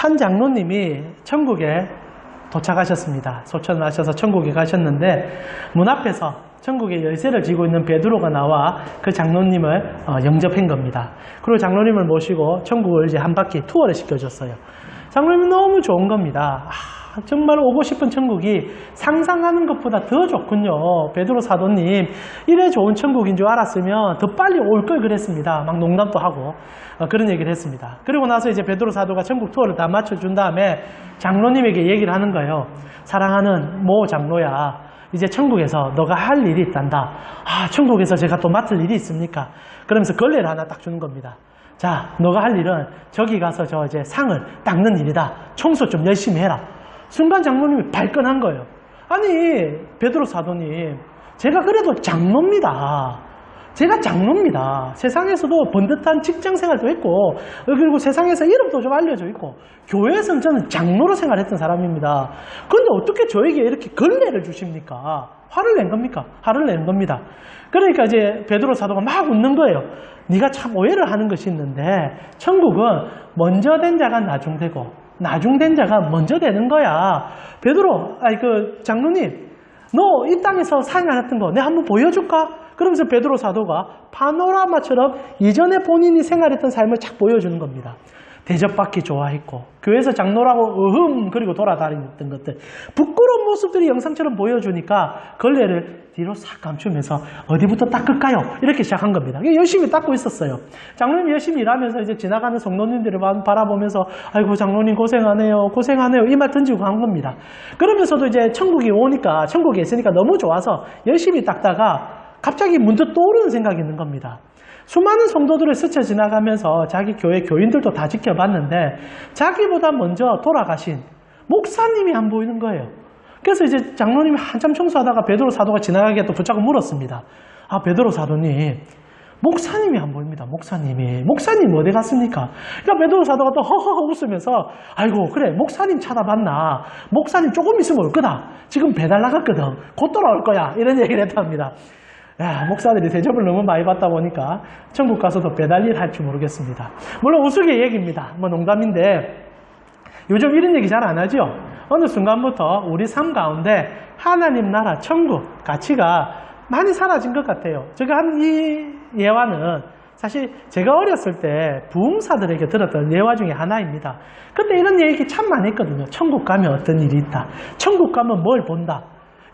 한 장로님이 천국에 도착하셨습니다. 소천을 하셔서 천국에 가셨는데 문 앞에서 천국의 열쇠를 쥐고 있는 베드로가 나와 그 장로님을 영접한 겁니다. 그리고 장로님을 모시고 천국을 이제 한 바퀴 투어를 시켜줬어요. 장로님은 너무 좋은 겁니다. 정말 오고 싶은 천국이 상상하는 것보다 더 좋군요. 베드로 사도님, 이래 좋은 천국인 줄 알았으면 더 빨리 올 걸 그랬습니다. 막 농담도 하고 그런 얘기를 했습니다. 그리고 나서 이제 베드로 사도가 천국 투어를 다 마쳐준 다음에 장로님에게 얘기를 하는 거예요. 사랑하는 모 장로야, 이제 천국에서 너가 할 일이 있단다. 천국에서 제가 또 맡을 일이 있습니까? 그러면서 걸레를 하나 딱 주는 겁니다. 자, 너가 할 일은 저기 가서 저 이제 상을 닦는 일이다. 청소 좀 열심히 해라. 순간 장로님이 발끈한 거예요. 아니, 베드로 사도님, 제가 그래도 장로입니다. 제가 장로입니다. 세상에서도 번듯한 직장 생활도 했고, 그리고 세상에서 이름도 좀 알려져 있고, 교회에서는 저는 장로로 생활했던 사람입니다. 그런데 어떻게 저에게 이렇게 걸레를 주십니까? 화를 낸 겁니까? 화를 낸 겁니다. 그러니까 이제 베드로 사도가 막 웃는 거예요. 네가 참 오해를 하는 것이 있는데, 천국은 먼저 된 자가 나중되고, 나중된 자가 먼저 되는 거야. 베드로, 장로님, 너 이 땅에서 생활했던 거 내가 한번 보여줄까? 그러면서 베드로 사도가 파노라마처럼 이전에 본인이 생활했던 삶을 착 보여주는 겁니다. 대접받기 좋아했고, 교회에서 장로라고 그리고 돌아다녔던 것들, 부끄러운 모습들이 영상처럼 보여주니까 걸레를 뒤로 싹 감추면서 어디부터 닦을까요? 이렇게 시작한 겁니다. 열심히 닦고 있었어요. 장로님이 열심히 일하면서 이제 지나가는 성도님들을 바라보면서 아이고 장로님 고생하네요, 고생하네요, 이 말 던지고 간 겁니다. 그러면서도 이제 천국에 있으니까 너무 좋아서 열심히 닦다가 갑자기 문득 떠오르는 생각이 있는 겁니다. 수많은 성도들을 스쳐 지나가면서 자기 교회 교인들도 다 지켜봤는데 자기보다 먼저 돌아가신 목사님이 안 보이는 거예요. 그래서 이제 장로님이 한참 청소하다가 베드로 사도가 지나가게 또 붙잡고 물었습니다. 베드로 사도님, 목사님이 안 보입니다. 목사님 어디 갔습니까? 그러니까 베드로 사도가 또 허허허 웃으면서 아이고 그래, 목사님 찾아봤나? 목사님 조금 있으면 올 거다. 지금 배달 나갔거든. 곧 돌아올 거야. 이런 얘기를 했답니다. 목사들이 대접을 너무 많이 받다 보니까 천국 가서도 배달일 할 줄 모르겠습니다. 물론 우스개 얘기입니다. 농담인데 요즘 이런 얘기 잘 안 하죠? 어느 순간부터 우리 삶 가운데 하나님 나라, 천국 가치가 많이 사라진 것 같아요. 제가 한 이 예화는 사실 제가 어렸을 때 부흥사들에게 들었던 예화 중에 하나입니다. 그때 이런 얘기 참 많이 했거든요. 천국 가면 어떤 일이 있다. 천국 가면 뭘 본다.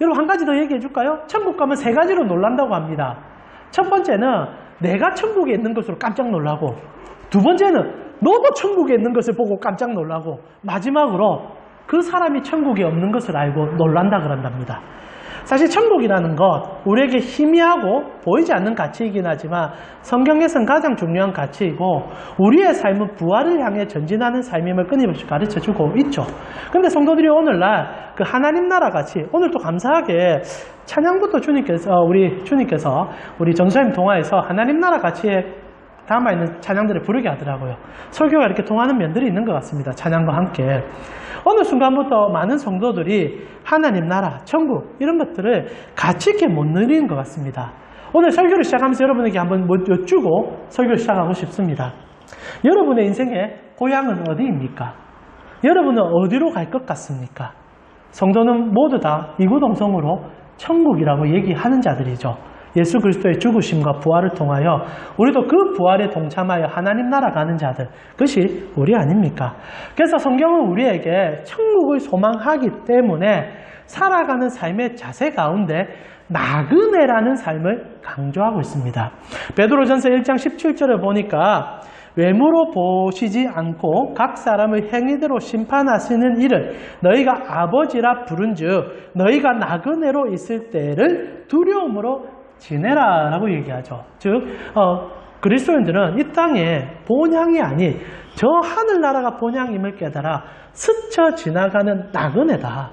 여러분 한 가지 더 얘기해 줄까요? 천국 가면 세 가지로 놀란다고 합니다. 첫 번째는 내가 천국에 있는 것으로 깜짝 놀라고, 두 번째는 너도 천국에 있는 것을 보고 깜짝 놀라고, 마지막으로 그 사람이 천국에 없는 것을 알고 놀란다 그런답니다. 사실 천국이라는 것, 우리에게 희미하고 보이지 않는 가치이긴 하지만 성경에서는 가장 중요한 가치이고 우리의 삶은 부활을 향해 전진하는 삶임을 끊임없이 가르쳐주고 있죠. 그런데 성도들이 오늘날 그 하나님 나라 가치, 오늘 또 감사하게 찬양부터 우리 주님께서 우리 전수님 동화에서 하나님 나라 가치에 담아있는 찬양들을 부르게 하더라고요. 설교가 이렇게 통하는 면들이 있는 것 같습니다. 찬양과 함께. 어느 순간부터 많은 성도들이 하나님 나라, 천국 이런 것들을 가치 있게 못 누리는 것 같습니다. 오늘 설교를 시작하면서 여러분에게 한번 여쭈고 설교를 시작하고 싶습니다. 여러분의 인생의 고향은 어디입니까? 여러분은 어디로 갈 것 같습니까? 성도는 모두 다 이구동성으로 천국이라고 얘기하는 자들이죠. 예수 그리스도의 죽으심과 부활을 통하여 우리도 그 부활에 동참하여 하나님 나라 가는 자들, 그것이 우리 아닙니까? 그래서 성경은 우리에게 천국을 소망하기 때문에 살아가는 삶의 자세 가운데 나그네라는 삶을 강조하고 있습니다. 베드로전서 1장 17절을 보니까 외모로 보시지 않고 각 사람의 행위대로 심판하시는 이를 너희가 아버지라 부른즉 너희가 나그네로 있을 때를 두려움으로 지내라 라고 얘기하죠. 즉 그리스도인들은 이 땅에 본향이 아닌 저 하늘나라가 본향임을 깨달아 스쳐 지나가는 나그네다.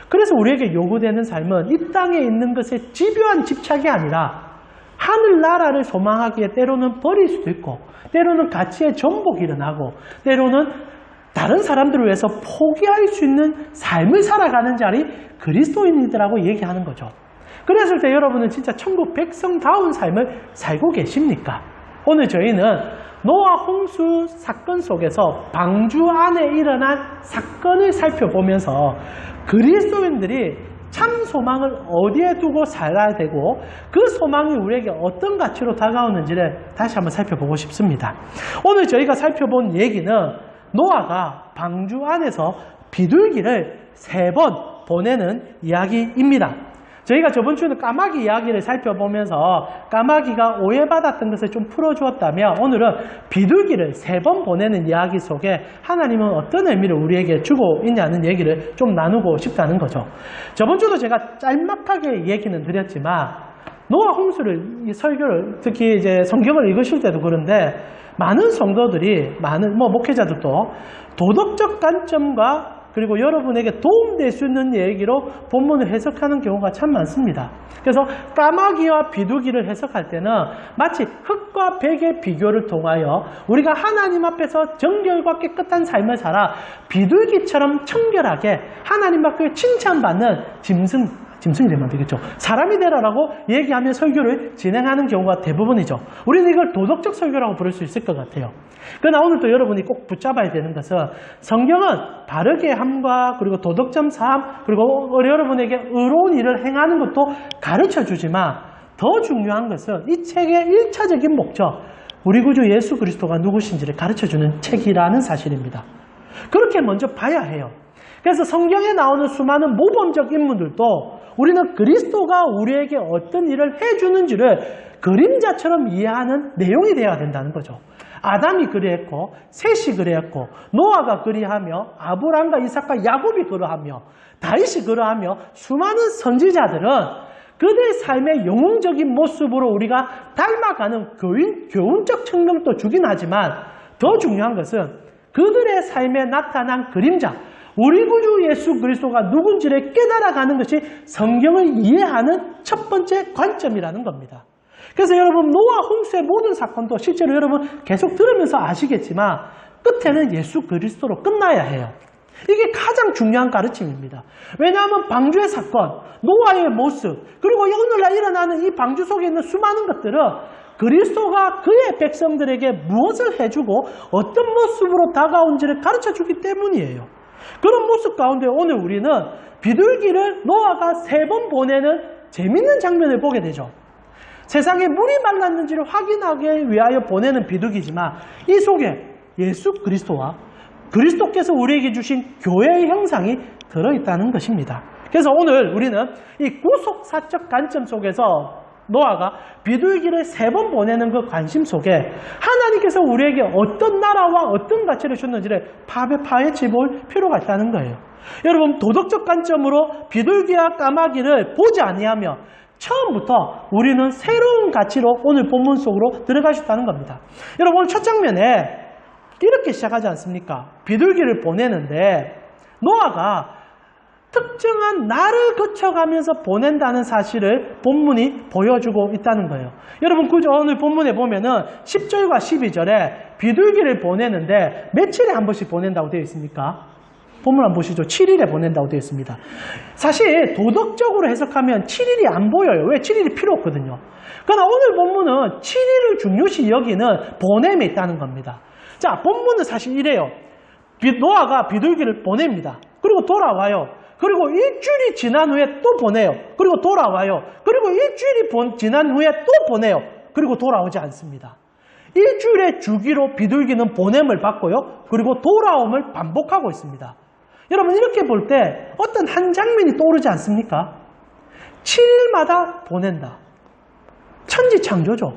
그래서 우리에게 요구되는 삶은 이 땅에 있는 것에 집요한 집착이 아니라 하늘나라를 소망하기에 때로는 버릴 수도 있고, 때로는 가치의 전복이 일어나고, 때로는 다른 사람들을 위해서 포기할 수 있는 삶을 살아가는 자리 그리스도인이라고 얘기하는 거죠. 그랬을 때 여러분은 진짜 천국 백성다운 삶을 살고 계십니까? 오늘 저희는 노아 홍수 사건 속에서 방주 안에 일어난 사건을 살펴보면서 그리스도인들이 참 소망을 어디에 두고 살아야 되고 그 소망이 우리에게 어떤 가치로 다가오는지를 다시 한번 살펴보고 싶습니다. 오늘 저희가 살펴본 얘기는 노아가 방주 안에서 비둘기를 3번 보내는 이야기입니다. 저희가 저번 주에는 까마귀 이야기를 살펴보면서 까마귀가 오해받았던 것을 좀 풀어주었다면 오늘은 비둘기를 3번 보내는 이야기 속에 하나님은 어떤 의미를 우리에게 주고 있냐는 얘기를 좀 나누고 싶다는 거죠. 저번 주도 제가 짤막하게 얘기는 드렸지만 노아 홍수를 이 설교를 특히 이제 성경을 읽으실 때도 그런데 많은 성도들이 많은 목회자들도 도덕적 관점과 그리고 여러분에게 도움될 수 있는 얘기로 본문을 해석하는 경우가 참 많습니다. 그래서 까마귀와 비둘기를 해석할 때는 마치 흙과 백의 비교를 통하여 우리가 하나님 앞에서 정결과 깨끗한 삶을 살아 비둘기처럼 청결하게 하나님 앞에 칭찬받는 짐승이 되면 되겠죠. 사람이 되라라고 얘기하며 설교를 진행하는 경우가 대부분이죠. 우리는 이걸 도덕적 설교라고 부를 수 있을 것 같아요. 그러나 오늘 또 여러분이 꼭 붙잡아야 되는 것은 성경은 바르게 함과 그리고 도덕점 삶 그리고 여러분에게 의로운 일을 행하는 것도 가르쳐 주지만 더 중요한 것은 이 책의 1차적인 목적, 우리 구주 예수 그리스도가 누구신지를 가르쳐 주는 책이라는 사실입니다. 그렇게 먼저 봐야 해요. 그래서 성경에 나오는 수많은 모범적 인물들도 우리는 그리스도가 우리에게 어떤 일을 해주는지를 그림자처럼 이해하는 내용이 되어야 된다는 거죠. 아담이 그리했고 셋이 그리했고 노아가 그리하며 아브람과 이삭과 야곱이 그러하며 다윗이 그러하며 수많은 선지자들은 그들의 삶의 영웅적인 모습으로 우리가 닮아가는 교훈적 측면도 주긴 하지만 더 중요한 것은 그들의 삶에 나타난 그림자, 우리 구주 예수 그리스도가 누군지를 깨달아가는 것이 성경을 이해하는 첫 번째 관점이라는 겁니다. 그래서 여러분 노아 홍수의 모든 사건도 실제로 여러분 계속 들으면서 아시겠지만 끝에는 예수 그리스도로 끝나야 해요. 이게 가장 중요한 가르침입니다. 왜냐하면 방주의 사건, 노아의 모습, 그리고 오늘날 일어나는 이 방주 속에 있는 수많은 것들은 그리스도가 그의 백성들에게 무엇을 해주고 어떤 모습으로 다가온지를 가르쳐주기 때문이에요. 그런 모습 가운데 오늘 우리는 비둘기를 노아가 3번 보내는 재밌는 장면을 보게 되죠. 세상에 물이 말랐는지를 확인하기 위하여 보내는 비둘기지만 이 속에 예수 그리스도와 그리스도께서 우리에게 주신 교회의 형상이 들어있다는 것입니다. 그래서 오늘 우리는 이 구속사적 관점 속에서 노아가 비둘기를 3번 보내는 그 관심 속에 하나님께서 우리에게 어떤 나라와 어떤 가치를 줬는지를 파헤쳐 볼 필요가 있다는 거예요. 여러분 도덕적 관점으로 비둘기와 까마귀를 보지 아니하며 처음부터 우리는 새로운 가치로 오늘 본문 속으로 들어가셨다는 겁니다. 여러분 오늘 첫 장면에 이렇게 시작하지 않습니까? 비둘기를 보내는데 노아가 특정한 날을 거쳐가면서 보낸다는 사실을 본문이 보여주고 있다는 거예요. 여러분 오늘 본문에 보면은 10절과 12절에 비둘기를 보내는데 며칠에 한 번씩 보낸다고 되어 있습니까? 본문 한번 보시죠. 7일에 보낸다고 되어 있습니다. 사실 도덕적으로 해석하면 7일이 안 보여요. 왜? 7일이 필요 없거든요. 그러나 오늘 본문은 7일을 중요시 여기는 보냄에 있다는 겁니다. 자, 본문은 사실 이래요. 노아가 비둘기를 보냅니다. 그리고 돌아와요. 그리고 일주일이 지난 후에 또 보내요. 그리고 돌아와요. 그리고 일주일이 지난 후에 또 보내요. 그리고 돌아오지 않습니다. 일주일의 주기로 비둘기는 보냄을 받고요. 그리고 돌아옴을 반복하고 있습니다. 여러분 이렇게 볼 때 어떤 한 장면이 떠오르지 않습니까? 7일마다 보낸다. 천지창조죠.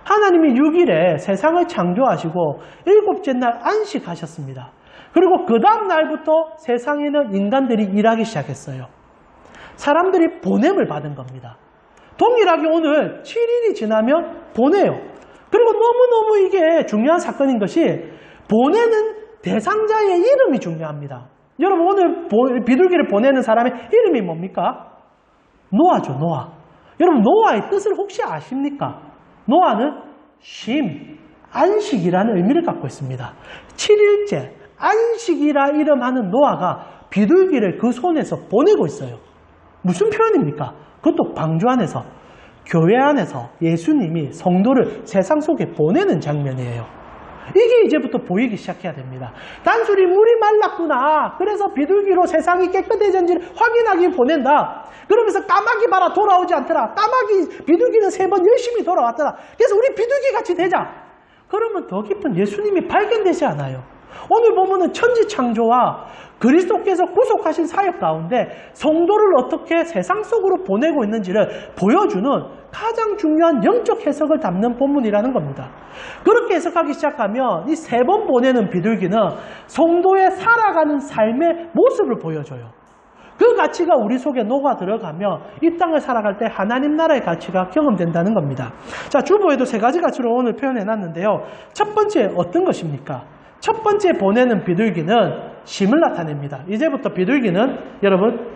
하나님이 6일에 세상을 창조하시고 7째 날 안식하셨습니다. 그리고 그 다음 날부터 세상에는 인간들이 일하기 시작했어요. 사람들이 보냄을 받은 겁니다. 동일하게 오늘 7일이 지나면 보내요. 그리고 너무너무 이게 중요한 사건인 것이 보내는 대상자의 이름이 중요합니다. 여러분 오늘 비둘기를 보내는 사람의 이름이 뭡니까? 노아죠. 노아. 여러분 노아의 뜻을 혹시 아십니까? 노아는 쉼, 안식이라는 의미를 갖고 있습니다. 7일째 안식이라 이름하는 노아가 비둘기를 그 손에서 보내고 있어요. 무슨 표현입니까? 그것도 방주 안에서, 교회 안에서 예수님이 성도를 세상 속에 보내는 장면이에요. 이게 이제부터 보이기 시작해야 됩니다. 단순히 물이 말랐구나. 그래서 비둘기로 세상이 깨끗해졌는지를 확인하기 보낸다. 그러면서 까마귀 봐라 돌아오지 않더라. 까마귀 비둘기는 3번 열심히 돌아왔더라. 그래서 우리 비둘기 같이 되자. 그러면 더 깊은 예수님이 발견되지 않아요. 오늘 보면은 천지창조와 그리스도께서 구속하신 사역 가운데 성도를 어떻게 세상 속으로 보내고 있는지를 보여주는 가장 중요한 영적 해석을 담는 본문이라는 겁니다. 그렇게 해석하기 시작하면 이 3번 보내는 비둘기는 성도의 살아가는 삶의 모습을 보여줘요. 그 가치가 우리 속에 녹아 들어가며 이 땅을 살아갈 때 하나님 나라의 가치가 경험된다는 겁니다. 자, 주보에도 3가지 가치로 오늘 표현해놨는데요. 첫 번째 어떤 것입니까? 첫 번째 보내는 비둘기는 심을 나타냅니다. 이제부터 비둘기는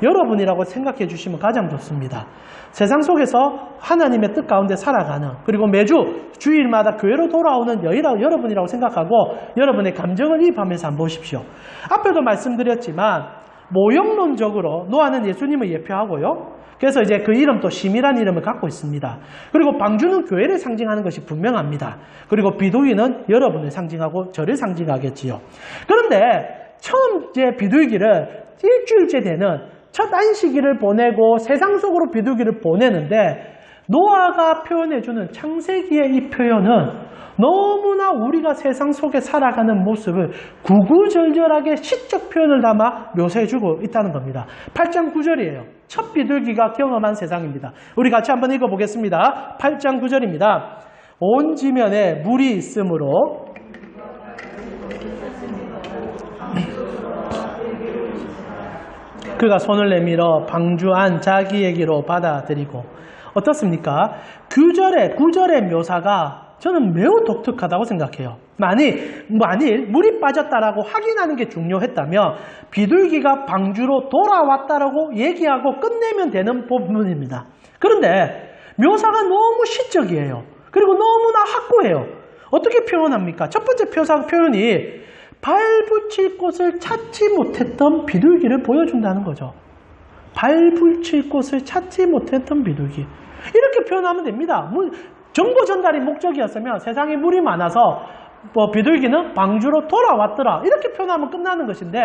여러분이라고 생각해 주시면 가장 좋습니다. 세상 속에서 하나님의 뜻 가운데 살아가는, 그리고 매주 주일마다 교회로 돌아오는 여러분이라고 생각하고 여러분의 감정을 이입하면서 한번 보십시오. 앞에도 말씀드렸지만 모형론적으로 노아는 예수님을 예표하고요. 그래서 이제 그 이름도 심이라는 이름을 갖고 있습니다. 그리고 방주는 교회를 상징하는 것이 분명합니다. 그리고 비둘기는 여러분을 상징하고 저를 상징하겠지요. 그런데 처음 이제 비둘기를 일주일째 되는 첫 안식일을 보내고 세상 속으로 비둘기를 보내는데 노아가 표현해주는 창세기의 이 표현은 너무나 우리가 세상 속에 살아가는 모습을 구구절절하게 시적 표현을 담아 묘사해주고 있다는 겁니다. 8장 9절이에요. 첫 비둘기가 경험한 세상입니다. 우리 같이 한번 읽어보겠습니다. 8장 9절입니다. 온 지면에 물이 있으므로 그가 손을 내밀어 방주한 자기에게로 받아들이고. 어떻습니까? 9절의 묘사가 저는 매우 독특하다고 생각해요. 만일 물이 빠졌다라고 확인하는 게 중요했다면 비둘기가 방주로 돌아왔다라고 얘기하고 끝내면 되는 부분입니다. 그런데 묘사가 너무 시적이에요. 그리고 너무나 확고해요. 어떻게 표현합니까? 첫 번째 표현이 발붙일 곳을 찾지 못했던 비둘기를 보여준다는 거죠. 발붙일 곳을 찾지 못했던 비둘기. 이렇게 표현하면 됩니다. 정보 전달이 목적이었으면 세상에 물이 많아서 비둘기는 방주로 돌아왔더라. 이렇게 표현하면 끝나는 것인데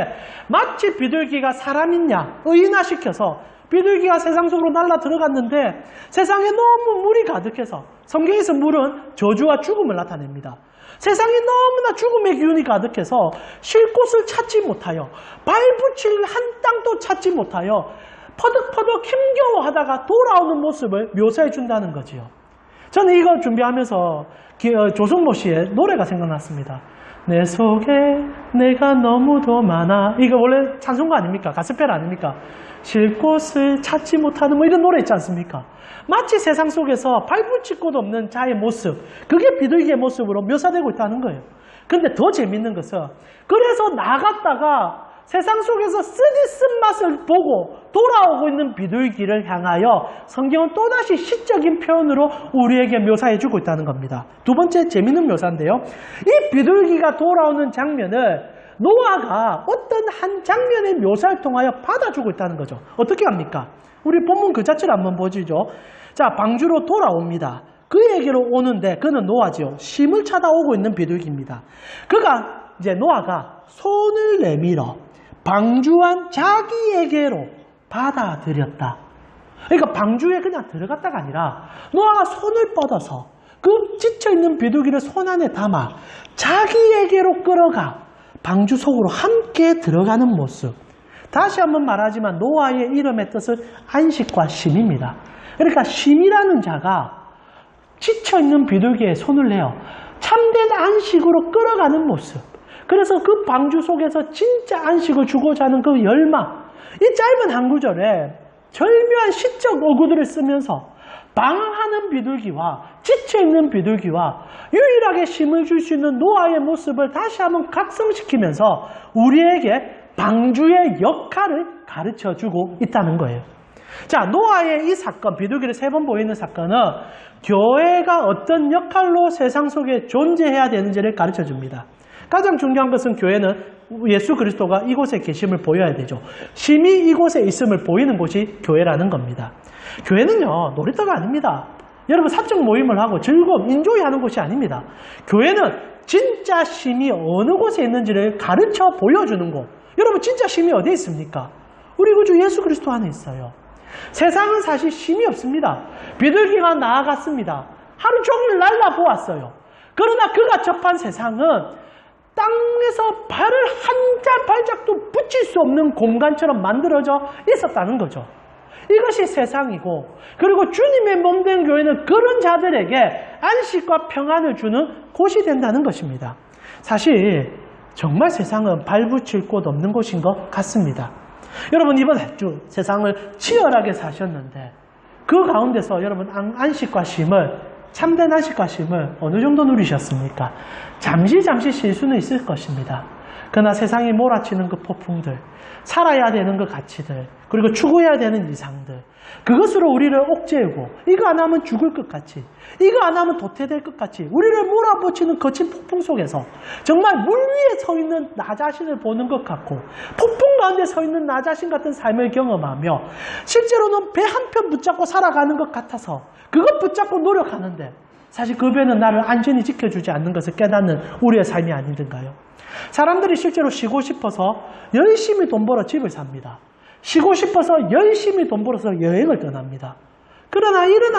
마치 비둘기가 사람이냐 의인화시켜서 비둘기가 세상 속으로 날아 들어갔는데 세상에 너무 물이 가득해서 성경에서 물은 저주와 죽음을 나타냅니다. 세상에 너무나 죽음의 기운이 가득해서 쉴 곳을 찾지 못하여 발붙일 한 땅도 찾지 못하여 퍼덕퍼덕 힘겨워하다가 돌아오는 모습을 묘사해 준다는 거지요. 저는 이거 준비하면서 조성모 씨의 노래가 생각났습니다. 내 속에 내가 너무도 많아. 이거 원래 찬송가 아닙니까? 가스펠 아닙니까? 쉴 곳을 찾지 못하는 이런 노래 있지 않습니까? 마치 세상 속에서 발붙일 곳 없는 자의 모습, 그게 비둘기의 모습으로 묘사되고 있다는 거예요. 근데 더 재밌는 것은 그래서 나갔다가 세상 속에서 쓰디 쓴맛을 보고 돌아오고 있는 비둘기를 향하여 성경은 또다시 시적인 표현으로 우리에게 묘사해주고 있다는 겁니다. 두 번째 재밌는 묘사인데요. 이 비둘기가 돌아오는 장면을 노아가 어떤 한 장면의 묘사를 통하여 받아주고 있다는 거죠. 어떻게 합니까? 우리 본문 그 자체를 한번 보시죠. 자, 방주로 돌아옵니다. 그에게로 오는데 그는 노아지요. 심을 찾아오고 있는 비둘기입니다. 노아가 손을 내밀어 방주한 자기에게로 받아들였다. 그러니까 방주에 그냥 들어갔다가 아니라 노아가 손을 뻗어서 그 지쳐있는 비둘기를 손 안에 담아 자기에게로 끌어가 방주 속으로 함께 들어가는 모습. 다시 한번 말하지만 노아의 이름의 뜻은 안식과 쉼입니다. 그러니까 쉼이라는 자가 지쳐있는 비둘기에 손을 내어 참된 안식으로 끌어가는 모습. 그래서 그 방주 속에서 진짜 안식을 주고자 하는 그 열망, 이 짧은 한 구절에 절묘한 시적 어구들을 쓰면서 방황하는 비둘기와 지쳐있는 비둘기와 유일하게 쉼을 줄 수 있는 노아의 모습을 다시 한번 각성시키면서 우리에게 방주의 역할을 가르쳐주고 있다는 거예요. 자, 노아의 이 사건, 비둘기를 3번 보이는 사건은 교회가 어떤 역할로 세상 속에 존재해야 되는지를 가르쳐줍니다. 가장 중요한 것은 교회는 예수 그리스도가 이곳에 계심을 보여야 되죠. 심히 이곳에 있음을 보이는 곳이 교회라는 겁니다. 교회는요, 놀이터가 아닙니다. 여러분 사적 모임을 하고 즐거움, 인조이 하는 곳이 아닙니다. 교회는 진짜 쉼이 어느 곳에 있는지를 가르쳐 보여주는 곳. 여러분, 진짜 쉼이 어디에 있습니까? 우리 구주 예수 그리스도 안에 있어요. 세상은 사실 쉼이 없습니다. 비둘기가 나아갔습니다. 하루 종일 날라보았어요. 그러나 그가 접한 세상은 땅에서 발을 한 발짝도 붙일 수 없는 공간처럼 만들어져 있었다는 거죠. 이것이 세상이고, 그리고 주님의 몸된 교회는 그런 자들에게 안식과 평안을 주는 곳이 된다는 것입니다. 사실 정말 세상은 발붙일 곳 없는 곳인 것 같습니다. 여러분, 이번 주 세상을 치열하게 사셨는데 그 가운데서 여러분 안식과 쉼을, 참된 안식과 쉼을 어느 정도 누리셨습니까? 잠시 쉴 수는 있을 것입니다. 그러나 세상이 몰아치는 그 폭풍들, 살아야 되는 그 가치들, 그리고 추구해야 되는 이상들, 그것으로 우리를 옥죄고, 이거 안 하면 죽을 것 같이, 이거 안 하면 도태될 것 같이 우리를 몰아붙이는 거친 폭풍 속에서 정말 물 위에 서 있는 나 자신을 보는 것 같고, 폭풍 가운데 서 있는 나 자신 같은 삶을 경험하며 실제로는 배 한 편 붙잡고 살아가는 것 같아서 그것 붙잡고 노력하는데 사실 그 배는 나를 안전히 지켜주지 않는 것을 깨닫는 우리의 삶이 아니던가요? 사람들이 실제로 쉬고 싶어서 열심히 돈 벌어 집을 삽니다. 쉬고 싶어서 열심히 돈 벌어서 여행을 떠납니다. 그러나 이런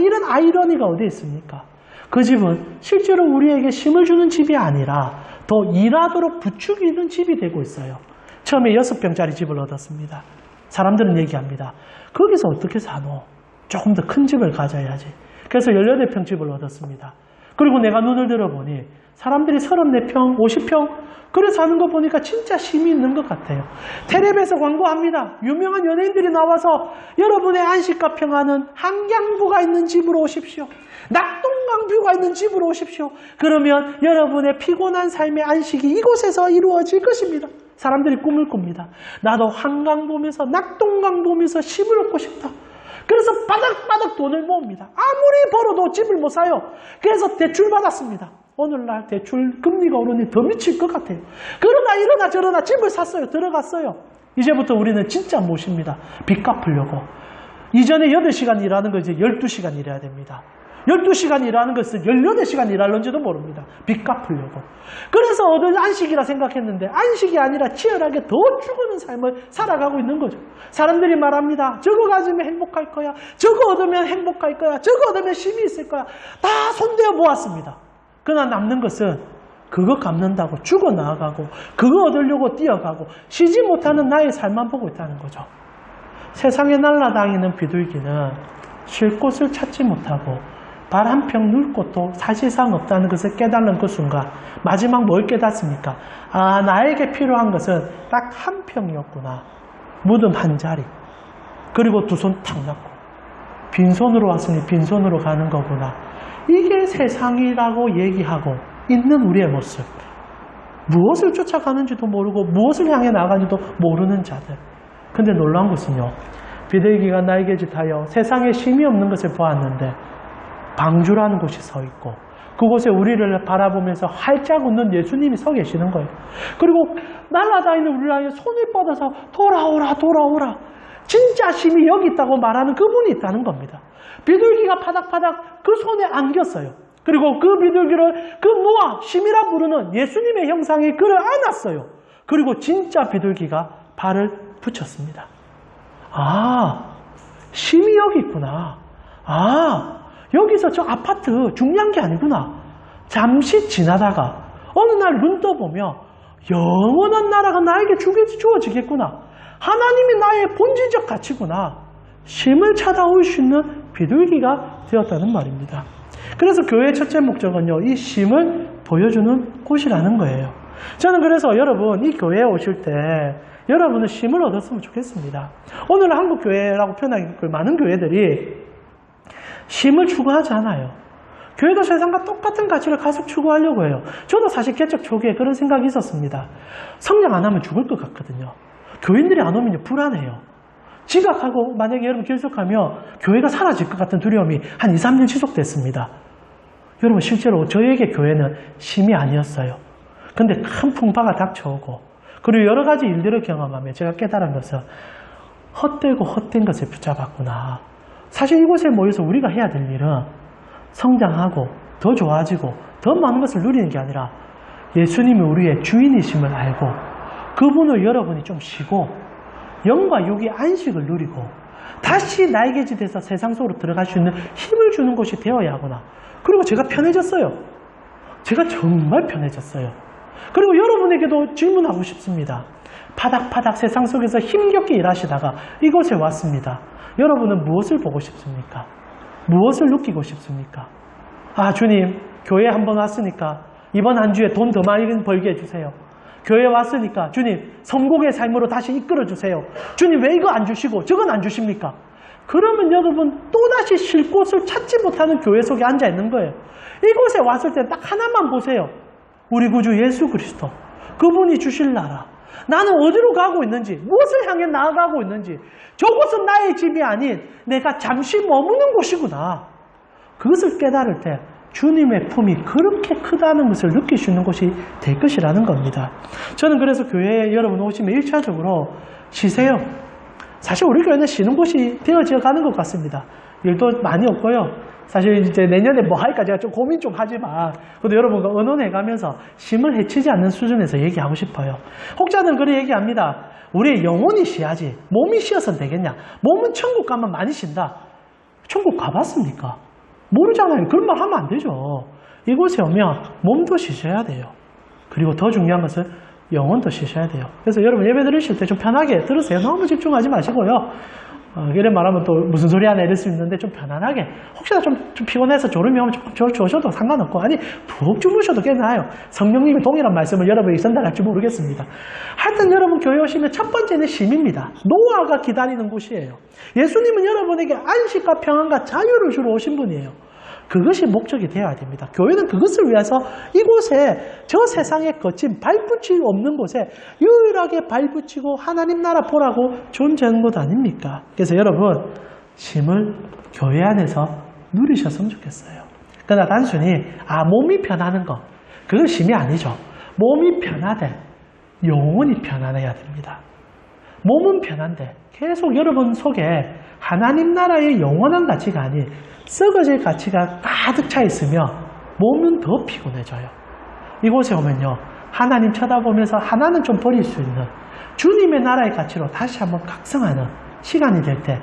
이런 아이러니가 어디 있습니까? 그 집은 실제로 우리에게 쉼을 주는 집이 아니라 더 일하도록 부추기는 집이 되고 있어요. 처음에 6평짜리 집을 얻었습니다. 사람들은 얘기합니다. 거기서 어떻게 사노? 조금 더 큰 집을 가져야지. 그래서 18평 집을 얻었습니다. 그리고 내가 눈을 들어보니 사람들이 34평, 50평 그래서 하는 거 보니까 진짜 쉼이 있는 것 같아요. 텔레비에서 광고합니다. 유명한 연예인들이 나와서 여러분의 안식과 평안은 한강뷰가 있는 집으로 오십시오. 낙동강뷰가 있는 집으로 오십시오. 그러면 여러분의 피곤한 삶의 안식이 이곳에서 이루어질 것입니다. 사람들이 꿈을 꿉니다. 나도 한강 보면서 낙동강 보면서 쉼을 얻고 싶다. 그래서 바닥바닥 돈을 모읍니다. 아무리 벌어도 집을 못 사요. 그래서 대출 받았습니다. 오늘날 대출 금리가 오르니 더 미칠 것 같아요. 그러나 이러나 저러나 집을 샀어요. 들어갔어요. 이제부터 우리는 진짜 모십니다. 빚 갚으려고. 이전에 8시간 일하는 거 이제 12시간 일해야 됩니다. 12시간 일하는 것을 18시간 일할런지도 모릅니다. 빚 갚으려고. 그래서 얻은 안식이라 생각했는데 안식이 아니라 치열하게 더 죽어는 삶을 살아가고 있는 거죠. 사람들이 말합니다. 저거 가지면 행복할 거야. 저거 얻으면 행복할 거야. 저거 얻으면 쉼이 있을 거야. 다 손대어 모았습니다. 그러나 남는 것은 그거 갚는다고 죽어나가고 그거 얻으려고 뛰어가고 쉬지 못하는 나의 삶만 보고 있다는 거죠. 세상에 날아다니는 비둘기는 쉴 곳을 찾지 못하고 발 한 평 누울 곳도 사실상 없다는 것을 깨달는 그 순간 마지막 뭘 깨닫습니까? 아, 나에게 필요한 것은 딱 한 평이었구나. 무덤 한 자리. 그리고 두 손 탁 놓고 빈손으로 왔으니 빈손으로 가는 거구나. 이게 세상이라고 얘기하고 있는 우리의 모습. 무엇을 쫓아가는지도 모르고 무엇을 향해 나가는지도 모르는 자들. 근데 놀라운 것은요. 비둘기가 날개짓하여 세상에 쉼이 없는 것을 보았는데 방주라는 곳이 서 있고 그곳에 우리를 바라보면서 활짝 웃는 예수님이 서 계시는 거예요. 그리고 날아다니는 우리를 향해 손을 뻗어서 돌아오라 돌아오라. 진짜 쉼이 여기 있다고 말하는 그분이 있다는 겁니다. 비둘기가 파닥파닥 그 손에 안겼어요. 그리고 그 비둘기를 그 노아, 쉼이라 부르는 예수님의 형상이 그를 안았어요. 그리고 진짜 비둘기가 발을 붙였습니다. 아, 쉼이 여기 있구나. 아, 여기서 저 아파트 중요한 게 아니구나. 잠시 지나다가 어느 날 눈 떠보며 영원한 나라가 나에게 주어지겠구나. 하나님이 나의 본질적 가치구나. 쉼을 찾아올 수 있는 비둘기가 되었다는 말입니다. 그래서 교회의 첫째 목적은요, 이 쉼을 보여주는 곳이라는 거예요. 저는 그래서 여러분 이 교회에 오실 때 여러분은 쉼을 얻었으면 좋겠습니다. 오늘 한국 교회라고 표현하기 많은 교회들이 쉼을 추구하지 않아요. 교회도 세상과 똑같은 가치를 계속 추구하려고 해요. 저도 사실 개척 초기에 그런 생각이 있었습니다. 성장 안 하면 죽을 것 같거든요. 교인들이 안 오면 불안해요. 지각하고 만약에 여러분 결석하면 교회가 사라질 것 같은 두려움이 한 2, 3년 지속됐습니다. 여러분 실제로 저에게 교회는 쉼이 아니었어요. 근데 큰 풍파가 닥쳐오고 그리고 여러 가지 일들을 경험하며 제가 깨달은 것은 헛되고 헛된 것을 붙잡았구나. 사실 이곳에 모여서 우리가 해야 될 일은 성장하고 더 좋아지고 더 많은 것을 누리는 게 아니라 예수님이 우리의 주인이심을 알고 그분을 여러분이 좀 쉬고 영과 육의 안식을 누리고 다시 날개짓에서 세상 속으로 들어갈 수 있는 힘을 주는 곳이 되어야 하구나. 그리고 제가 편해졌어요. 제가 정말 편해졌어요. 그리고 여러분에게도 질문하고 싶습니다. 파닥파닥 세상 속에서 힘겹게 일하시다가 이곳에 왔습니다. 여러분은 무엇을 보고 싶습니까? 무엇을 느끼고 싶습니까? 아, 주님, 교회 한번 왔으니까 이번 한 주에 돈 더 많이 벌게 해주세요. 교회 왔으니까 주님, 성공의 삶으로 다시 이끌어 주세요. 주님, 왜 이거 안 주시고 저건 안 주십니까? 그러면 여러분 또다시 쉴 곳을 찾지 못하는 교회 속에 앉아 있는 거예요. 이곳에 왔을 때 딱 하나만 보세요. 우리 구주 예수 그리스도, 그분이 주실 나라, 나는 어디로 가고 있는지, 무엇을 향해 나아가고 있는지, 저곳은 나의 집이 아닌 내가 잠시 머무는 곳이구나. 그것을 깨달을 때 주님의 품이 그렇게 크다는 것을 느낄 수 있는 곳이 될 것이라는 겁니다. 저는 그래서 교회에 여러분 오시면 1차적으로 쉬세요. 사실 우리 교회는 쉬는 곳이 되어져 가는 것 같습니다. 일도 많이 없고요. 사실 이제 내년에 뭐 할까 제가 좀 고민 좀 하지만 그래도 여러분과 의논해가면서 심을 해치지 않는 수준에서 얘기하고 싶어요. 혹자는 그렇게 얘기합니다. 우리의 영혼이 쉬어야지 몸이 쉬어서는 되겠냐. 몸은 천국 가면 많이 쉰다. 천국 가봤습니까? 모르잖아요. 그런 말 하면 안 되죠. 이곳에 오면 몸도 쉬셔야 돼요. 그리고 더 중요한 것은 영혼도 쉬셔야 돼요. 그래서 여러분 예배 들으실 때 좀 편하게 들으세요. 너무 집중하지 마시고요. 이런 말하면 또 무슨 소리 하나 이럴 수 있는데 좀 편안하게, 혹시나 좀 피곤해서 졸음이 오면 조금 조셔도 상관없고, 아니 푹 주무셔도 괜찮아요. 성령님이 동일한 말씀을 여러분에게 전달할지 모르겠습니다. 하여튼 여러분 교회 오시면 첫 번째는 쉼입니다. 노아가 기다리는 곳이에요. 예수님은 여러분에게 안식과 평안과 자유를 주러 오신 분이에요. 그것이 목적이 되어야 됩니다. 교회는 그것을 위해서 이곳에, 저 세상에 거친 발붙일 없는 곳에 유일하게 발붙이고 하나님 나라 보라고 존재하는 것 아닙니까? 그래서 여러분 쉼을 교회 안에서 누리셨으면 좋겠어요. 그러나 단순히 몸이 편하는 것, 그건 쉼이 아니죠. 몸이 편하되 영혼이 편안해야 됩니다. 몸은 편한데 계속 여러분 속에 하나님 나라의 영원한 가치가 아닌 썩어질 가치가 가득 차 있으며 몸은 더 피곤해져요. 이곳에 오면요, 하나님 쳐다보면서 하나는 좀 버릴 수 있는 주님의 나라의 가치로 다시 한번 각성하는 시간이 될 때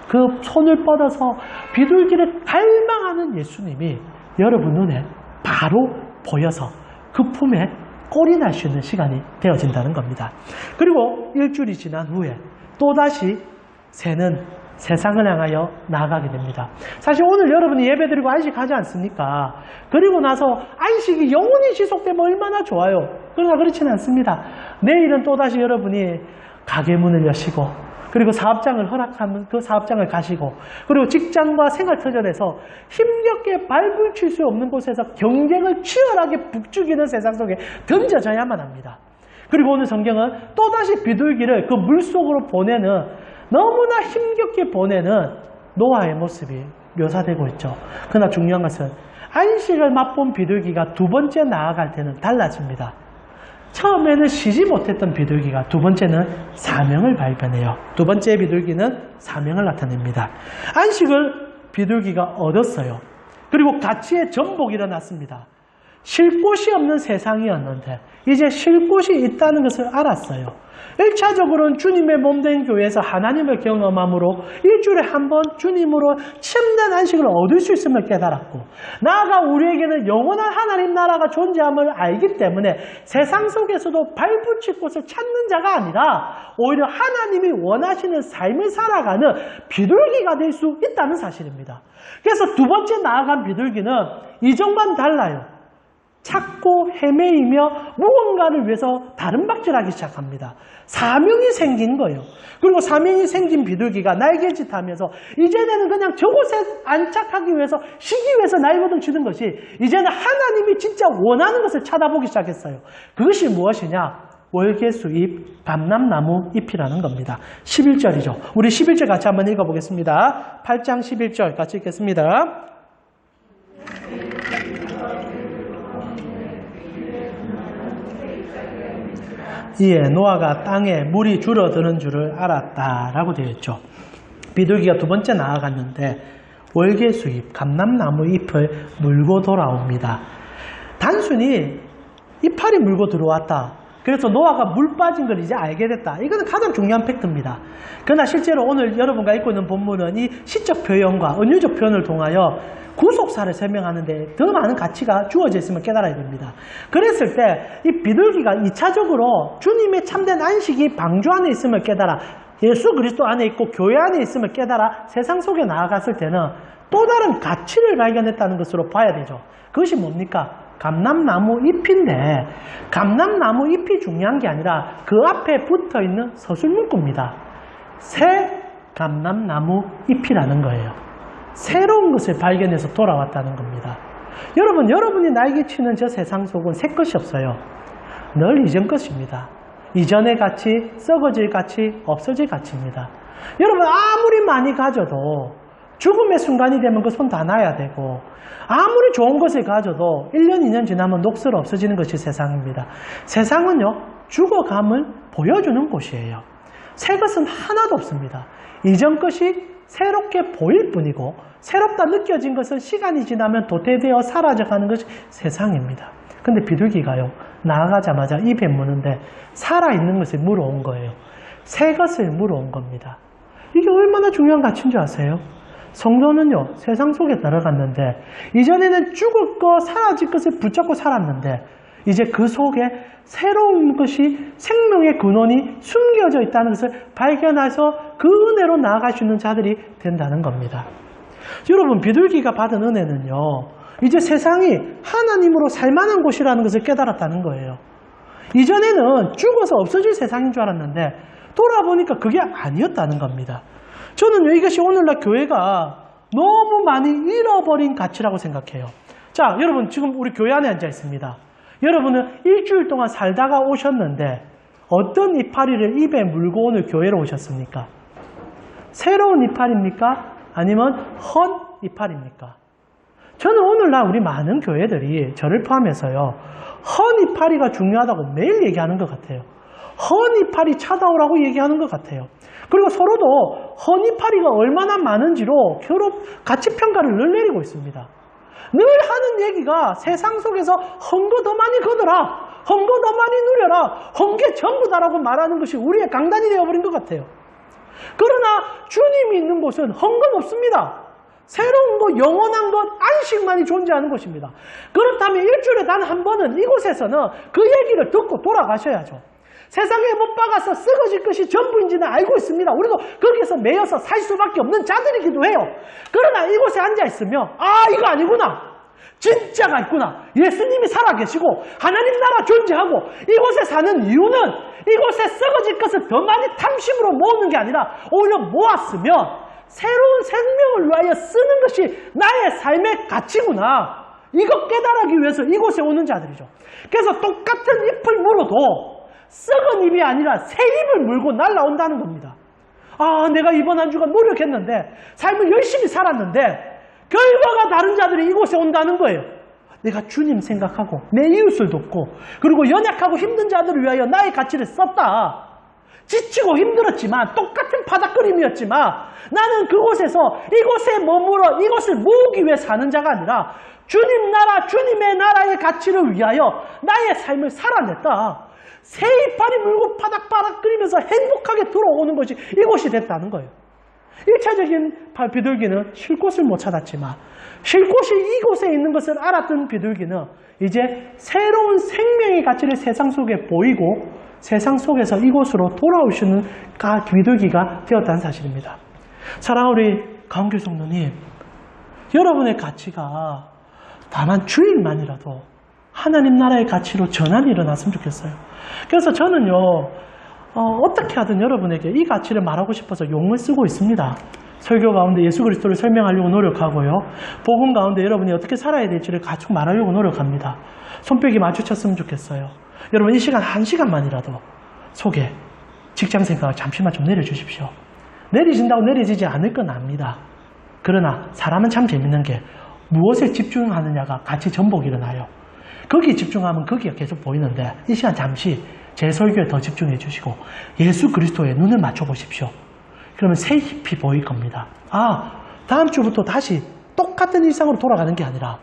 그 손을 뻗어서 비둘기를 갈망하는 예수님이 여러분 눈에 바로 보여서 그 품에 꼴이 날 수 있는 시간이 되어진다는 겁니다. 그리고 일주일이 지난 후에 또다시 새는 세상을 향하여 나아가게 됩니다. 사실 오늘 여러분이 예배드리고 안식하지 않습니까? 그리고 나서 안식이 영원히 지속되면 얼마나 좋아요. 그러나 그렇지는 않습니다. 내일은 또다시 여러분이 가게 문을 여시고, 그리고 사업장을 허락하면 그 사업장을 가시고, 그리고 직장과 생활터전에서 힘겹게 발붙일 수 없는 곳에서 경쟁을 치열하게 북죽이는 세상 속에 던져져야만 합니다. 그리고 오늘 성경은 또다시 비둘기를 그 물속으로 보내는, 너무나 힘겹게 보내는 노아의 모습이 묘사되고 있죠. 그러나 중요한 것은 안식을 맛본 비둘기가 두 번째 나아갈 때는 달라집니다. 처음에는 쉬지 못했던 비둘기가 두 번째는 사명을 발견해요. 두 번째 비둘기는 사명을 나타냅니다. 안식을 비둘기가 얻었어요. 그리고 가치의 전복이 일어났습니다. 쉴 곳이 없는 세상이었는데 이제 쉴 곳이 있다는 것을 알았어요. 1차적으로는 주님의 몸된 교회에서 하나님을 경험함으로 일주일에 한 번 주님으로 참된 안식을 얻을 수 있음을 깨달았고, 나아가 우리에게는 영원한 하나님 나라가 존재함을 알기 때문에 세상 속에서도 발붙일 곳을 찾는 자가 아니라 오히려 하나님이 원하시는 삶을 살아가는 비둘기가 될 수 있다는 사실입니다. 그래서 두 번째 나아간 비둘기는 이전과는 달라요. 찾고 헤매이며 무언가를 위해서 다름박질하기 시작합니다. 사명이 생긴 거예요. 그리고 사명이 생긴 비둘기가 날개짓하면서 이제는 그냥 저곳에 안착하기 위해서, 쉬기 위해서 날개를 치는 것이 이제는 하나님이 진짜 원하는 것을 찾아보기 시작했어요. 그것이 무엇이냐? 월계수잎, 밤남나무 잎이라는 겁니다. 11절이죠. 우리 11절 같이 한번 읽어보겠습니다. 8장 11절 같이 읽겠습니다. 이에 노아가 땅에 물이 줄어드는 줄을 알았다라고 되어 있죠. 비둘기가 두 번째 나아갔는데 월계 수잎, 감람나무 잎을 물고 돌아옵니다. 단순히 이파리 물고 들어왔다. 그래서 노아가 물 빠진 걸 이제 알게 됐다. 이거는 가장 중요한 팩트입니다. 그러나 실제로 오늘 여러분과 읽고 있는 본문은 이 시적 표현과 은유적 표현을 통하여 구속사를 설명하는데 더 많은 가치가 주어져 있음을 깨달아야 됩니다. 그랬을 때 이 비둘기가 2차적으로 주님의 참된 안식이 방주 안에 있음을 깨달아 예수 그리스도 안에 있고 교회 안에 있음을 깨달아 세상 속에 나아갔을 때는 또 다른 가치를 발견했다는 것으로 봐야 되죠. 그것이 뭡니까? 감람나무 잎인데 감람나무 잎이 중요한 게 아니라 그 앞에 붙어있는 서술문구입니다. 새 감람나무 잎이라는 거예요. 새로운 것을 발견해서 돌아왔다는 겁니다. 여러분, 여러분이 날개치는 저 세상 속은 새 것이 없어요. 늘 이전 것입니다. 이전의 가치, 썩어질 가치, 없어질 가치입니다. 여러분, 아무리 많이 가져도 죽음의 순간이 되면 그 손 다 놔야 되고 아무리 좋은 것을 가져도 1년, 2년 지나면 녹슬어 없어지는 것이 세상입니다. 세상은요, 죽어감을 보여주는 곳이에요. 새 것은 하나도 없습니다. 이전 것이 새롭게 보일 뿐이고 새롭다 느껴진 것은 시간이 지나면 도태되어 사라져가는 것이 세상입니다. 근데 비둘기가요, 나아가자마자 입에 무는데 살아있는 것을 물어온 거예요. 새 것을 물어온 겁니다. 이게 얼마나 중요한 가치인 줄 아세요? 성도는요, 세상 속에 들어갔는데 이전에는 죽을 것, 사라질 것을 붙잡고 살았는데 이제 그 속에 새로운 것이 생명의 근원이 숨겨져 있다는 것을 발견해서 그 은혜로 나아갈 수 있는 자들이 된다는 겁니다. 여러분, 비둘기가 받은 은혜는요, 이제 세상이 하나님으로 살만한 곳이라는 것을 깨달았다는 거예요. 이전에는 죽어서 없어질 세상인 줄 알았는데 돌아보니까 그게 아니었다는 겁니다. 저는 이것이 오늘날 교회가 너무 많이 잃어버린 가치라고 생각해요. 자, 여러분, 지금 우리 교회 안에 앉아 있습니다. 여러분은 일주일 동안 살다가 오셨는데 어떤 이파리를 입에 물고 오늘 교회로 오셨습니까? 새로운 이파리입니까? 아니면 헌 이파리입니까? 저는 오늘날 우리 많은 교회들이 저를 포함해서요, 헌 이파리가 중요하다고 매일 얘기하는 것 같아요. 헌 이파리 찾아오라고 얘기하는 것 같아요. 그리고 서로도 헌 이파리가 얼마나 많은지로 서로 가치평가를 늘 내리고 있습니다. 늘 하는 얘기가 세상 속에서 헌 거 더 많이 거더라, 헌 거 더 많이 누려라, 헌 게 전부다라고 말하는 것이 우리의 강단이 되어버린 것 같아요. 그러나 주님이 있는 곳은 헌 건 없습니다. 새로운 것, 영원한 것, 안식만이 존재하는 것입니다. 그렇다면 일주일에 단 한 번은 이곳에서는 그 얘기를 듣고 돌아가셔야죠. 세상에 못 박아서 썩어질 것이 전부인지는 알고 있습니다. 우리도 거기에서 매여서 살 수밖에 없는 자들이기도 해요. 그러나 이곳에 앉아있으면 이거 아니구나, 진짜가 있구나, 예수님이 살아계시고 하나님 나라 존재하고 이곳에 사는 이유는 이곳에 썩어질 것을 더 많이 탐심으로 모으는 게 아니라 오히려 모았으면 새로운 생명을 위하여 쓰는 것이 나의 삶의 가치구나, 이거 깨달기 위해서 이곳에 오는 자들이죠. 그래서 똑같은 잎을 물어도 썩은 잎이 아니라 새 잎을 물고 날아온다는 겁니다. 내가 이번 한 주가 노력했는데 삶을 열심히 살았는데 결과가 다른 자들이 이곳에 온다는 거예요. 내가 주님 생각하고 내 이웃을 돕고 그리고 연약하고 힘든 자들을 위하여 나의 가치를 썼다. 지치고 힘들었지만 똑같은 바닥거림이었지만 나는 그곳에서 이곳에 머물러 이곳을 모으기 위해 사는 자가 아니라 주님 나라, 주님의 나라의 가치를 위하여 나의 삶을 살아냈다. 새 이파리 물고 바닥바닥 끓이면서 행복하게 들어오는 것이 이곳이 됐다는 거예요. 1차적인 비둘기는 쉴 곳을 못 찾았지만 쉴 곳이 이곳에 있는 것을 알았던 비둘기는 이제 새로운 생명의 가치를 세상 속에 보이고 세상 속에서 이곳으로 돌아올 수 있는 비둘기가 되었다는 사실입니다. 사랑하는 우리 가운교 성도님, 여러분의 가치가 다만 주일만이라도 하나님 나라의 가치로 전환이 일어났으면 좋겠어요. 그래서 저는요, 어떻게 하든 여러분에게 이 가치를 말하고 싶어서 용을 쓰고 있습니다. 설교 가운데 예수 그리스도를 설명하려고 노력하고요, 복음 가운데 여러분이 어떻게 살아야 될지를 가지고 말하려고 노력합니다. 손뼉이 마주쳤으면 좋겠어요. 여러분, 이 시간 한 시간만이라도 속에 직장 생각을 잠시만 좀 내려주십시오. 내리진다고 내려지지 않을 건 압니다. 그러나 사람은 참 재밌는 게 무엇에 집중하느냐가 같이 전복이 일어나요. 거기에 집중하면 거기가 계속 보이는데 이 시간 잠시 제 설교에 더 집중해 주시고 예수 그리스도에 눈을 맞춰 보십시오. 그러면 새 잎이 보일 겁니다. 다음 주부터 다시 똑같은 일상으로 돌아가는 게 아니라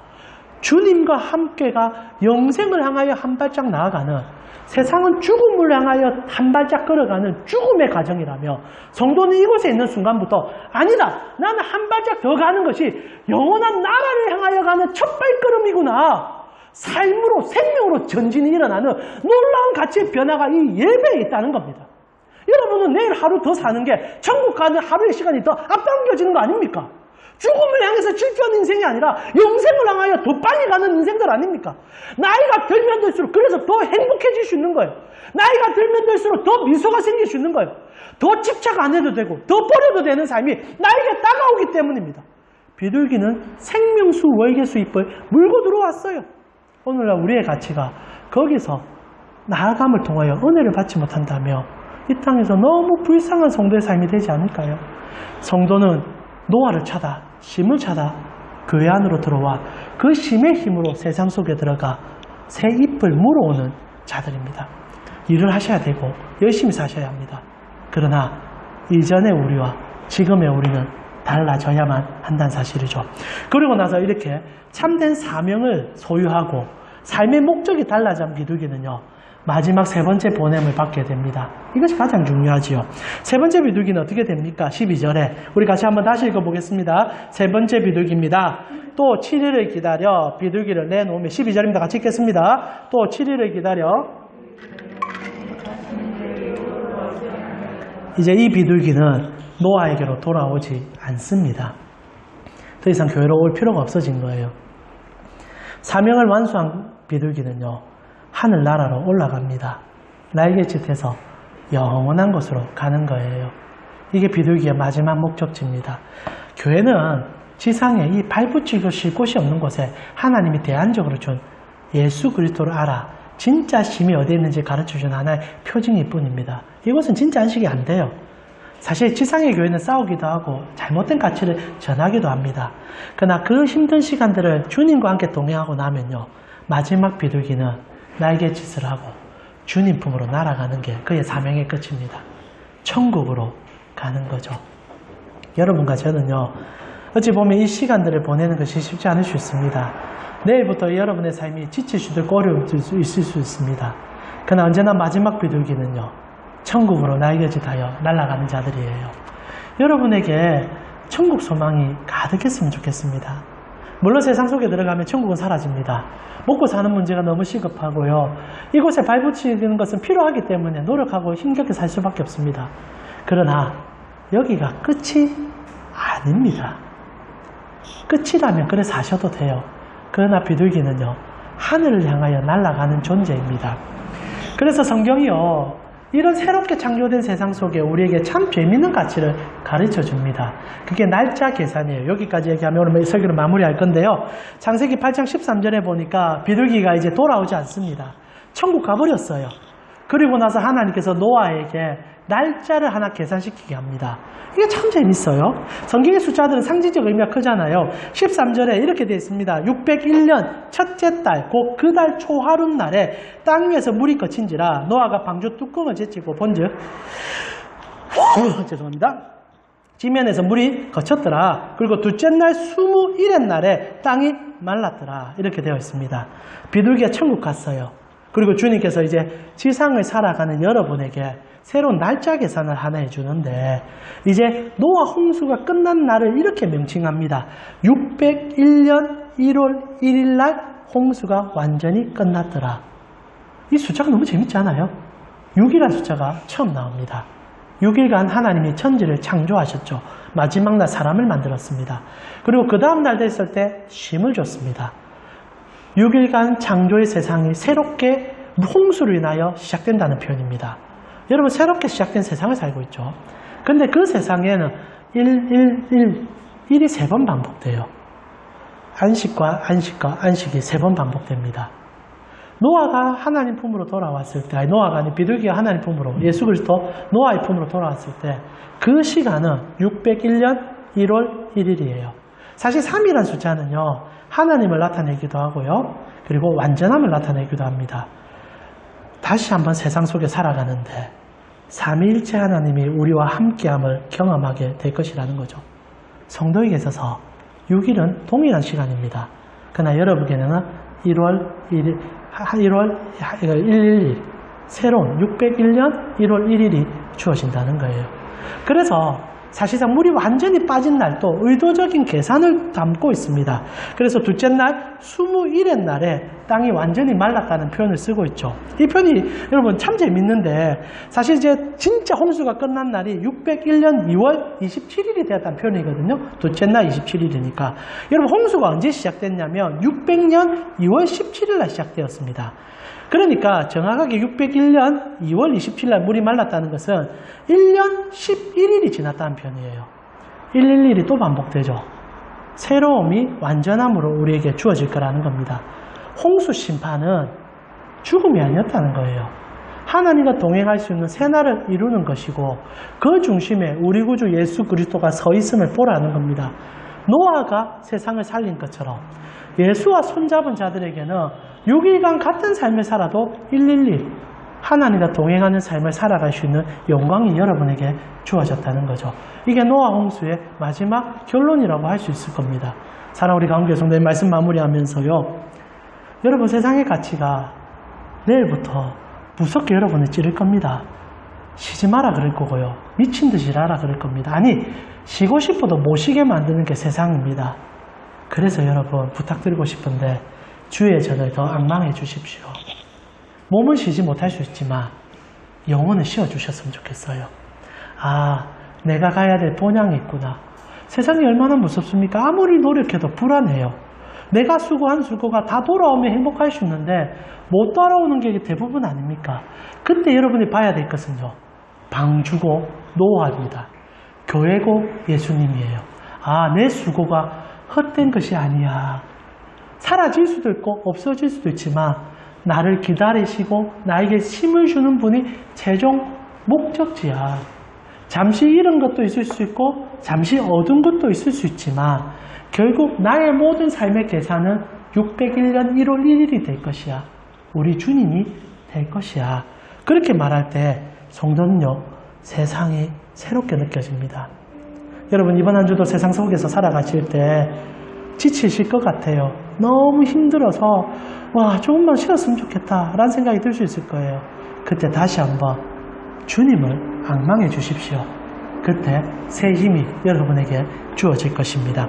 주님과 함께가 영생을 향하여 한 발짝 나아가는, 세상은 죽음을 향하여 한 발짝 걸어가는 죽음의 과정이라며, 성도는 이곳에 있는 순간부터 아니다, 나는 한 발짝 더 가는 것이 영원한 나라를 향하여 가는 첫 발걸음이구나, 삶으로, 생명으로 전진이 일어나는 놀라운 가치의 변화가 이 예배에 있다는 겁니다. 여러분은 내일 하루 더 사는 게 천국 가는 하루의 시간이 더 앞당겨지는 거 아닙니까? 죽음을 향해서 질주하는 인생이 아니라 영생을 향하여 더 빨리 가는 인생들 아닙니까? 나이가 들면 들수록 그래서 더 행복해질 수 있는 거예요. 나이가 들면 들수록 더 미소가 생길 수 있는 거예요. 더 집착 안 해도 되고 더 버려도 되는 삶이 나에게 다가오기 때문입니다. 비둘기는 생명수 월계수 잎을 물고 들어왔어요. 오늘날 우리의 가치가 거기서 나아감을 통하여 은혜를 받지 못한다며 이 땅에서 너무 불쌍한 성도의 삶이 되지 않을까요? 성도는 노아를 찾아, 심을 찾아 교회 안으로 들어와 그 심의 힘으로 세상 속에 들어가 새 잎을 물어오는 자들입니다. 일을 하셔야 되고 열심히 사셔야 합니다. 그러나 이전의 우리와 지금의 우리는 달라져야만 한다는 사실이죠. 그리고 나서 이렇게 참된 사명을 소유하고 삶의 목적이 달라진 비둘기는요, 마지막 세 번째 보냄을 받게 됩니다. 이것이 가장 중요하지요. 세 번째 비둘기는 어떻게 됩니까? 12절에 우리 같이 한번 다시 읽어보겠습니다. 세 번째 비둘기입니다. 또 7일을 기다려 비둘기를 내놓으며, 12절입니다. 같이 읽겠습니다. 또 7일을 기다려. 이제 이 비둘기는 노아에게로 돌아오지 않습니다. 더 이상 교회로 올 필요가 없어진 거예요. 사명을 완수한 비둘기는요, 하늘나라로 올라갑니다. 날개짓해서 영원한 곳으로 가는 거예요. 이게 비둘기의 마지막 목적지입니다. 교회는 지상에 이 발붙이고 쉴 곳이 없는 곳에 하나님이 대안적으로 준 예수 그리스도를 알아 진짜 심이 어디에 있는지 가르쳐준 하나의 표징일 뿐입니다. 이곳은 진짜 안식이 안 돼요. 사실 지상의 교회는 싸우기도 하고 잘못된 가치를 전하기도 합니다. 그러나 그 힘든 시간들을 주님과 함께 동행하고 나면요, 마지막 비둘기는 날개짓을 하고 주님 품으로 날아가는 게 그의 사명의 끝입니다. 천국으로 가는 거죠. 여러분과 저는요, 어찌 보면 이 시간들을 보내는 것이 쉽지 않을 수 있습니다. 내일부터 여러분의 삶이 지칠 수도 있고 어려울 수 있을 수 있습니다. 그러나 언제나 마지막 비둘기는요, 천국으로 날개짓하여 날아가는 자들이에요. 여러분에게 천국 소망이 가득했으면 좋겠습니다. 물론 세상 속에 들어가면 천국은 사라집니다. 먹고 사는 문제가 너무 시급하고요, 이곳에 발붙이는 것은 필요하기 때문에 노력하고 힘겹게 살 수밖에 없습니다. 그러나 여기가 끝이 아닙니다. 끝이라면 그래 사셔도 돼요. 그러나 비둘기는요, 하늘을 향하여 날아가는 존재입니다. 그래서 성경이요, 이런 새롭게 창조된 세상 속에 우리에게 참 재미있는 가치를 가르쳐 줍니다. 그게 날짜 계산이에요. 여기까지 얘기하면 오늘 설교를 마무리할 건데요. 창세기 8장 13절에 보니까 비둘기가 이제 돌아오지 않습니다. 천국 가버렸어요. 그리고 나서 하나님께서 노아에게 날짜를 하나 계산시키게 합니다. 이게 참 재밌어요. 성경의 숫자들은 상징적 의미가 크잖아요. 13절에 이렇게 되어 있습니다. 601년 첫째 달 곧 그 달 초하룻날에 땅 위에서 물이 거친지라 노아가 방주 뚜껑을 제치고 본즉 죄송합니다. 지면에서 물이 거쳤더라. 그리고 둘째 날 21의 날에 땅이 말랐더라. 이렇게 되어 있습니다. 비둘기가 천국 갔어요. 그리고 주님께서 이제 지상을 살아가는 여러분에게 새로운 날짜 계산을 하나 해주는데, 이제 노아 홍수가 끝난 날을 이렇게 명칭합니다. 601년 1월 1일 날 홍수가 완전히 끝났더라. 이 숫자가 너무 재밌지 않아요? 6이라는 숫자가 처음 나옵니다. 6일간 하나님이 천지를 창조하셨죠. 마지막 날 사람을 만들었습니다. 그리고 그 다음 날 됐을 때 쉼을 줬습니다. 6일간 창조의 세상이 새롭게 홍수로 인하여 시작된다는 표현입니다. 여러분, 새롭게 시작된 세상을 살고 있죠. 근데 그 세상에는 1이 3번 반복돼요. 안식과 안식이 3번 반복됩니다. 노아가 하나님 품으로 돌아왔을 때, 아니 노아가 아닌 비둘기가 하나님 품으로, 예수 그리스도 노아의 품으로 돌아왔을 때 그 시간은 601년 1월 1일이에요. 사실 3이라는 숫자는요, 하나님을 나타내기도 하고요, 그리고 완전함을 나타내기도 합니다. 다시 한번 세상 속에 살아가는데 삼위일체 하나님이 우리와 함께함을 경험하게 될 것이라는 거죠. 성도에게 있어서 6일은 동일한 시간입니다. 그러나 여러분에게는 1월 111, 새로운 601년 1월 1일이 주어진다는 거예요. 그래서 사실상 물이 완전히 빠진 날도 의도적인 계산을 담고 있습니다. 그래서 둘째 날 21의 날에 땅이 완전히 말랐다는 표현을 쓰고 있죠. 이 표현이 여러분 참 재밌는데, 사실 이제 진짜 홍수가 끝난 날이 601년 2월 27일이 되었다는 표현이거든요. 둘째 날 27일이니까. 여러분 홍수가 언제 시작됐냐면 600년 2월 17일 날 시작되었습니다. 그러니까 정확하게 601년 2월 27일 날 물이 말랐다는 것은 1년 11일이 지났다는 표현이에요. 111이 또 반복되죠. 새로움이 완전함으로 우리에게 주어질 거라는 겁니다. 홍수 심판은 죽음이 아니었다는 거예요. 하나님과 동행할 수 있는 새날을 이루는 것이고, 그 중심에 우리 구주 예수 그리스도가 서 있음을 보라는 겁니다. 노아가 세상을 살린 것처럼 예수와 손잡은 자들에게는 6일간 같은 삶을 살아도 111 하나님과 동행하는 삶을 살아갈 수 있는 영광이 여러분에게 주어졌다는 거죠. 이게 노아 홍수의 마지막 결론이라고 할 수 있을 겁니다. 사랑하는 우리 가운데 성도님, 말씀 마무리하면서요, 여러분 세상의 가치가 내일부터 무섭게 여러분을 찌를 겁니다. 쉬지 마라 그럴 거고요, 미친 듯이 일하라 그럴 겁니다. 아니, 쉬고 싶어도 못 쉬게 만드는 게 세상입니다. 그래서 여러분 부탁드리고 싶은데, 주의 전을 더 앙망해 주십시오. 몸은 쉬지 못할 수 있지만 영혼을 쉬어주셨으면 좋겠어요. 아, 내가 가야 될 본향이 있구나. 세상이 얼마나 무섭습니까? 아무리 노력해도 불안해요. 내가 수고한 수고가 다 돌아오면 행복할 수 있는데 못 따라오는 게 대부분 아닙니까? 그때 여러분이 봐야 될 것은요, 방주고 노화입니다. 교회고 예수님이에요. 아, 내 수고가 헛된 것이 아니야. 사라질 수도 있고 없어질 수도 있지만 나를 기다리시고 나에게 힘을 주는 분이 최종 목적지야. 잠시 잃은 것도 있을 수 있고 잠시 얻은 것도 있을 수 있지만 결국 나의 모든 삶의 계산은 601년 1월 1일이 될 것이야. 우리 주님이 될 것이야. 그렇게 말할 때 성도는요, 세상이 새롭게 느껴집니다. 여러분 이번 한 주도 세상 속에서 살아가실 때 지치실 것 같아요. 너무 힘들어서 와, 조금만 쉬었으면 좋겠다 라는 생각이 들 수 있을 거예요. 그때 다시 한번 주님을 앙망해 주십시오. 그때 새 힘이 여러분에게 주어질 것입니다.